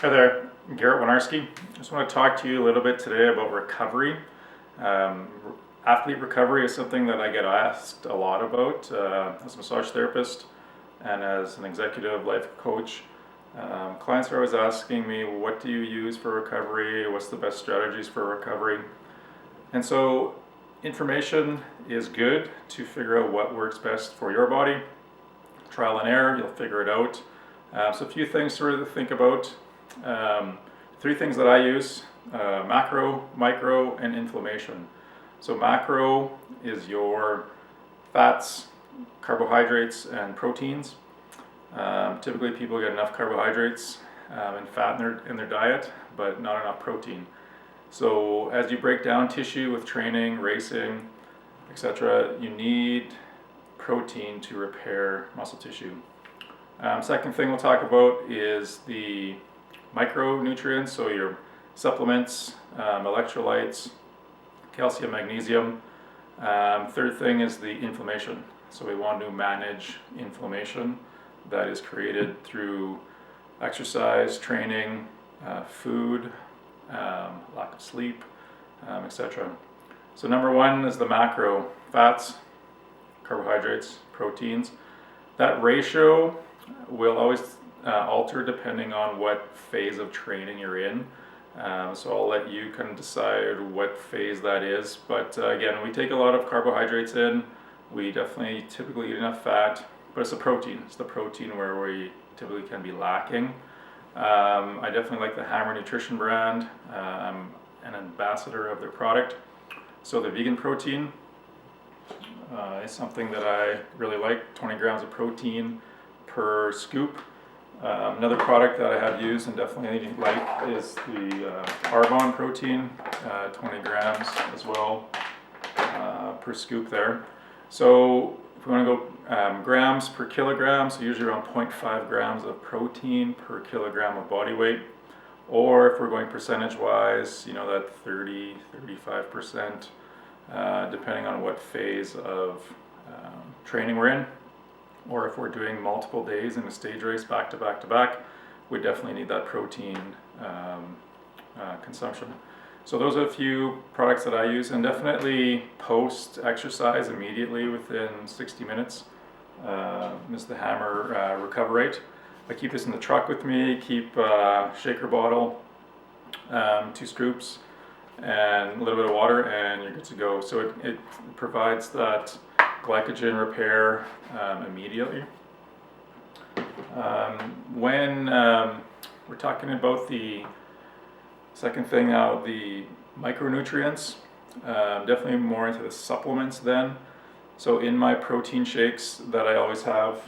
Hi there, Garret Winarski. I just want to talk to you a little bit today about recovery. Um, Athlete recovery is something that I get asked a lot about as a massage therapist and as an executive life coach. Clients are always asking me, what do you use for recovery? What's the best strategies for recovery? And so information is good to figure out what works best for your body. Trial and error, you'll figure it out. So a few things to really think about. Three things that I use: macro, micro, and inflammation. So macro is your fats, carbohydrates, and proteins. Typically people get enough carbohydrates and fat in their diet, but not enough protein. So as you break down tissue with training, racing, etc., you need protein to repair muscle tissue. Second thing we'll talk about is the micronutrients, so your supplements, electrolytes, calcium, magnesium. Third thing is the inflammation. So we want to manage inflammation that is created through exercise, training, food, lack of sleep, etc. So number one is the macro: fats, carbohydrates, proteins. That ratio will always alter depending on what phase of training you're in. So I'll let you kind of decide what phase that is. But again, we take a lot of carbohydrates in. We definitely typically eat enough fat, but it's the protein. It's the protein where we typically can be lacking. I definitely like the Hammer Nutrition brand. I'm an ambassador of their product. So the vegan protein is something that I really like. 20 grams of protein per scoop. Another product that I have used and definitely like is the Argon protein, 20 grams as well per scoop there. So if we want to go grams per kilogram, so usually around 0.5 grams of protein per kilogram of body weight. Or if we're going percentage wise, that 30-35%, depending on what phase of training we're in. Or if we're doing multiple days in a stage race back to back to back, we definitely need that protein consumption. So those are a few products that I use, and definitely post exercise immediately within 60 minutes is the Hammer recovery rate. I keep this in the truck with me, keep a shaker bottle, 2 scoops, and a little bit of water, and you're good to go. So it provides that glycogen repair immediately. When we're talking about the second thing now, the micronutrients, definitely more into the supplements then. So in my protein shakes that I always have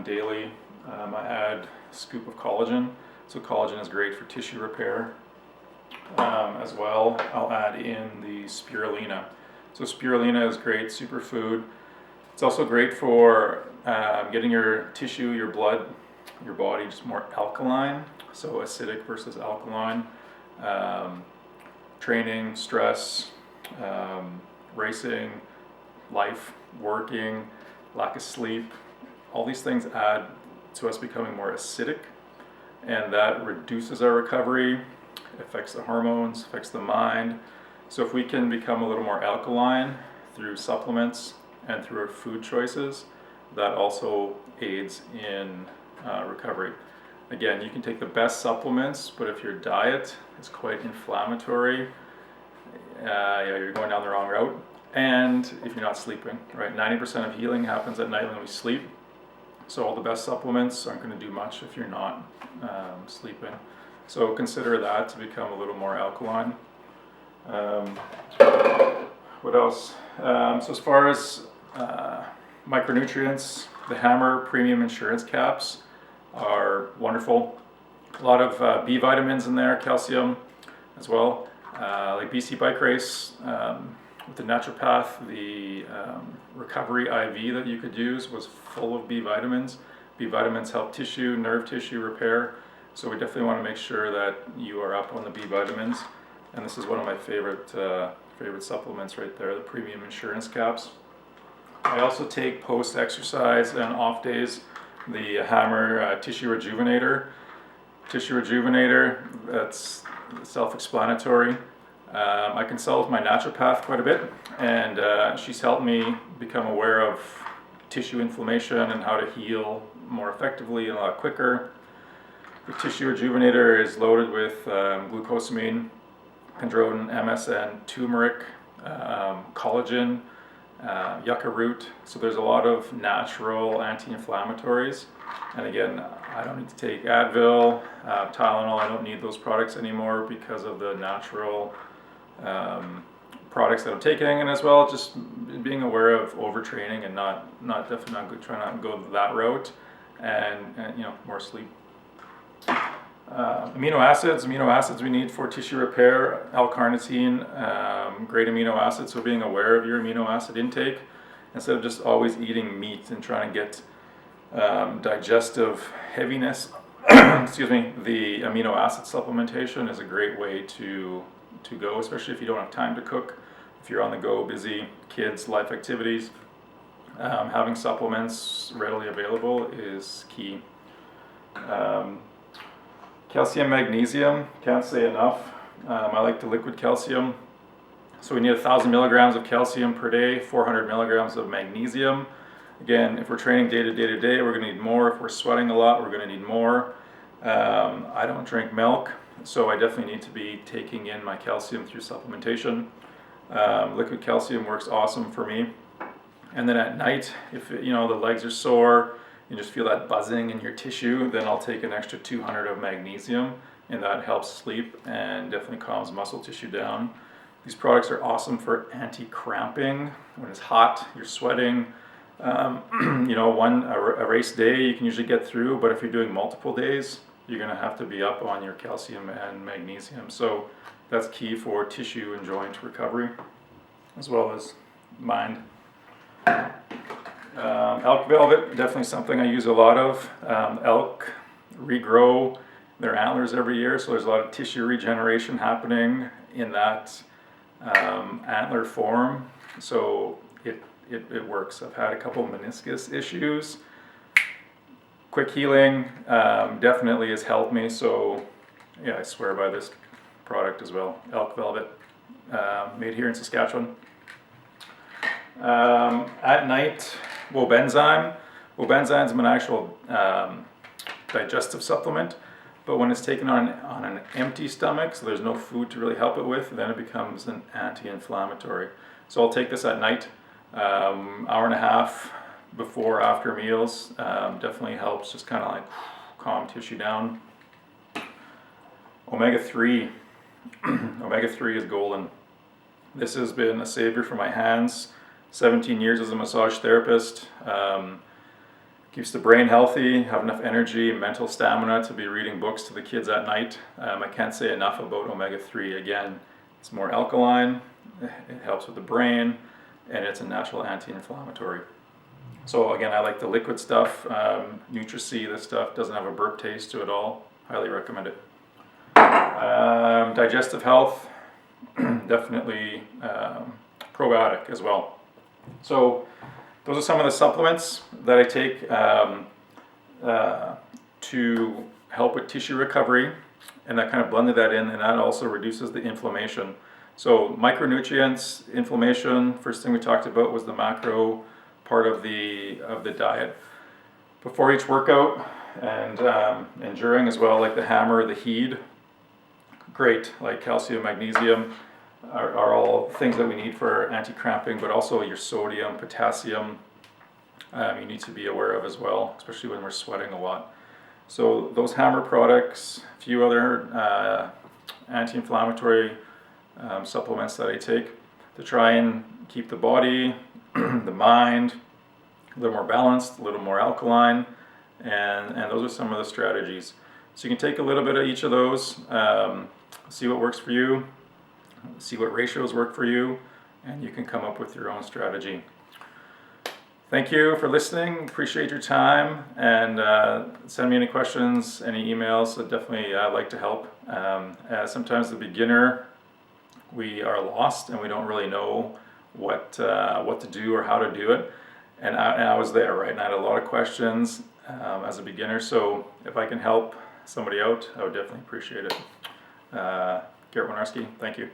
daily, I add a scoop of collagen. So collagen is great for tissue repair. As well, I'll add in the spirulina. So spirulina is great superfood. It's also great for getting your tissue, your blood, your body just more alkaline. So acidic versus alkaline. Training, stress, racing, life, working, lack of sleep. All these things add to us becoming more acidic, and that reduces our recovery, affects the hormones, affects the mind. So if we can become a little more alkaline through supplements and through our food choices, that also aids in recovery. Again, you can take the best supplements, but if your diet is quite inflammatory, you're going down the wrong route. And if you're not sleeping, right? 90% of healing happens at night when we sleep. So all the best supplements aren't going to do much if you're not sleeping. So consider that to become a little more alkaline. What else? So as far as micronutrients, the Hammer Premium Insurance Caps are wonderful. A lot of B vitamins in there, calcium as well. Like BC Bike Race with the naturopath, the recovery IV that you could use was full of B vitamins. B vitamins help tissue, nerve tissue repair. So we definitely want to make sure that you are up on the B vitamins. And this is one of my favorite supplements right there, the Premium Insurance Caps. I also take post-exercise and off days the Hammer Tissue Rejuvenator. Tissue rejuvenator, that's self-explanatory. I consult with my naturopath quite a bit, and she's helped me become aware of tissue inflammation and how to heal more effectively and a lot quicker. The tissue rejuvenator is loaded with glucosamine, chondroitin, MSM, turmeric, collagen, yucca root. So there's a lot of natural anti-inflammatories. And again, I don't need to take Advil, Tylenol. I don't need those products anymore because of the natural products that I'm taking, and as well just being aware of overtraining and definitely not trying not to go that route, and more sleep. Amino acids we need for tissue repair. L-carnitine, great amino acids. So being aware of your amino acid intake instead of just always eating meat and trying to get digestive heaviness. Excuse me. The amino acid supplementation is a great way to go, especially if you don't have time to cook, if you're on the go, busy, kids, life activities. Having supplements readily available is key. Calcium, magnesium, can't say enough. I like the liquid calcium. So we need 1,000 milligrams of calcium per day, 400 milligrams of magnesium. Again, if we're training day to day, we're going to need more. If we're sweating a lot, we're going to need more. I don't drink milk, so I definitely need to be taking in my calcium through supplementation. Liquid calcium works awesome for me. And then at night, if the legs are sore, you just feel that buzzing in your tissue, then I'll take an extra 200 of magnesium, and that helps sleep and definitely calms muscle tissue down. These products are awesome for anti-cramping. When it's hot, you're sweating. A race day you can usually get through, but if you're doing multiple days, you're going to have to be up on your calcium and magnesium. So that's key for tissue and joint recovery, as well as mind. Elk velvet, definitely something I use a lot of. Elk regrow their antlers every year, so there's a lot of tissue regeneration happening in that antler form. So it works. I've had a couple meniscus issues. Quick healing definitely has helped me. So yeah, I swear by this product as well. Elk velvet, made here in Saskatchewan. At night, Wobenzyme. Wobenzyme is an actual digestive supplement, but when it's taken on an empty stomach, so there's no food to really help it with, then it becomes an anti-inflammatory. So I'll take this at night, hour and a half before, after meals. Definitely helps just kind of like calm tissue down. Omega-3. Omega-3 is golden. This has been a savior for my hands. 17 years as a massage therapist. Keeps the brain healthy, have enough energy, mental stamina to be reading books to the kids at night. I can't say enough about omega-3. Again, it's more alkaline, it helps with the brain, and it's a natural anti-inflammatory. So again, I like the liquid stuff. Nutri-C, this stuff doesn't have a burp taste to it all. Highly recommend it. Digestive health, definitely probiotic as well. So those are some of the supplements that I take to help with tissue recovery, and I kind of blended that in, and that also reduces the inflammation. So micronutrients, inflammation, first thing we talked about was the macro part of the diet. Before each workout and during as well, like the hammer, the heed, great, like calcium, magnesium, are all things that we need for anti-cramping, but also your sodium, potassium, you need to be aware of as well, especially when we're sweating a lot. So those hammer products, a few other anti-inflammatory supplements that I take to try and keep the body, the mind, a little more balanced, a little more alkaline, and those are some of the strategies. So you can take a little bit of each of those, see what works for you, see what ratios work for you, and you can come up with your own strategy. Thank you for listening. Appreciate your time, and send me any questions, any emails. I'd definitely like to help. Sometimes the beginner, we are lost and we don't really know what to do or how to do it. And I was there, right? And I had a lot of questions as a beginner. So if I can help somebody out, I would definitely appreciate it. Garret Winarski, thank you.